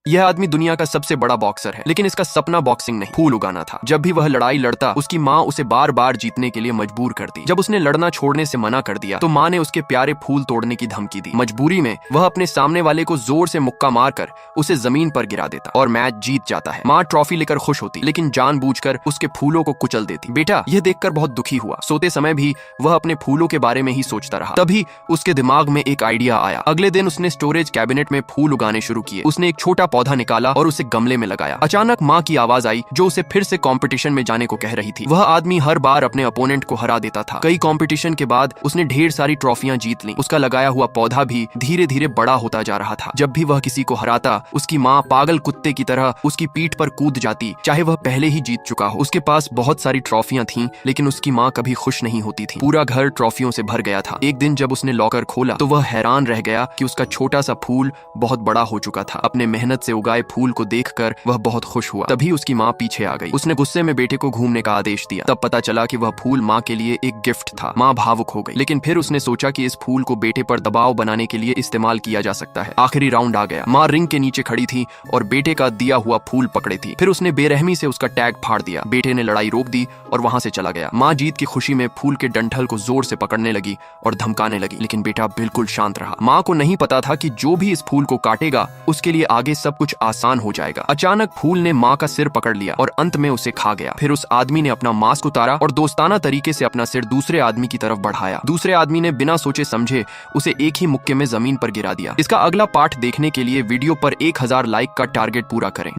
यह आदमी दुनिया का सबसे बड़ा बॉक्सर है, लेकिन इसका सपना बॉक्सिंग नहीं, फूल उगाना था। जब भी वह लड़ाई लड़ता, उसकी माँ उसे बार बार जीतने के लिए मजबूर करती। जब उसने लड़ना छोड़ने से मना कर दिया, तो माँ ने उसके प्यारे फूल तोड़ने की धमकी दी। मजबूरी में वह अपने सामने वाले को जोर से मुक्का मारकर उसे जमीन पर गिरा देता और मैच जीत जाता है। माँ ट्रॉफी लेकर खुश होती, लेकिन जानबूझकर उसके फूलों को कुचल देती। बेटा यह देखकर बहुत दुखी हुआ। सोते समय भी वह अपने फूलों के बारे में ही सोचता रहा। तभी उसके दिमाग में एक आइडिया आया। अगले दिन उसने स्टोरेज कैबिनेट में फूल उगाने शुरू किए। उसने एक छोटा पौधा निकाला और उसे गमले में लगाया। अचानक माँ की आवाज आई, जो उसे फिर से कंपटीशन में जाने को कह रही थी। वह आदमी हर बार अपने अपोनेंट को हरा देता था। कई कंपटीशन के बाद उसने ढेर सारी ट्रॉफियां जीत ली। उसका लगाया हुआ पौधा भी धीरे धीरे बड़ा होता जा रहा था। जब भी वह किसी को हराता, उसकी माँ पागल कुत्ते की तरह उसकी पीठ पर कूद जाती, चाहे वह पहले ही जीत चुका हो। उसके पास बहुत सारी ट्रॉफियां थीं, लेकिन उसकी माँ कभी खुश नहीं होती थी। पूरा घर ट्रॉफियों से भर गया था। एक दिन जब उसने लॉकर खोला, तो वह हैरान रह गया कि उसका छोटा सा फूल बहुत बड़ा हो चुका था। अपने मेहनत से उगाए फूल को देखकर वह बहुत खुश हुआ। तभी उसकी माँ पीछे आ गई। उसने गुस्से में बेटे को घूमने का आदेश दिया। तब पता चला कि वह फूल माँ के लिए एक गिफ्ट था। माँ भावुक हो गई, लेकिन फिर उसने सोचा कि इस फूल को बेटे पर दबाव बनाने के लिए इस्तेमाल किया जा सकता है। आखिरी राउंड आ गया। माँ रिंग के नीचे खड़ी थी और बेटे का दिया हुआ फूल पकड़े थी। फिर उसने बेरहमी से उसका टैग फाड़ दिया। बेटे ने लड़ाई रोक दी और वहां से चला गया। माँ जीत की खुशी में फूल के डंठल को जोर से पकड़ने लगी और धमकाने लगी, लेकिन बेटा बिल्कुल शांत रहा। माँ को नहीं पता था कि जो भी इस फूल को काटेगा, उसके लिए आगे सब कुछ आसान हो जाएगा। अचानक फूल ने माँ का सिर पकड़ लिया और अंत में उसे खा गया। फिर उस आदमी ने अपना मास्क उतारा और दोस्ताना तरीके से अपना सिर दूसरे आदमी की तरफ बढ़ाया। दूसरे आदमी ने बिना सोचे समझे उसे एक ही मुक्के में जमीन पर गिरा दिया। इसका अगला पार्ट देखने के लिए वीडियो पर 1000 लाइक का टारगेट पूरा करें।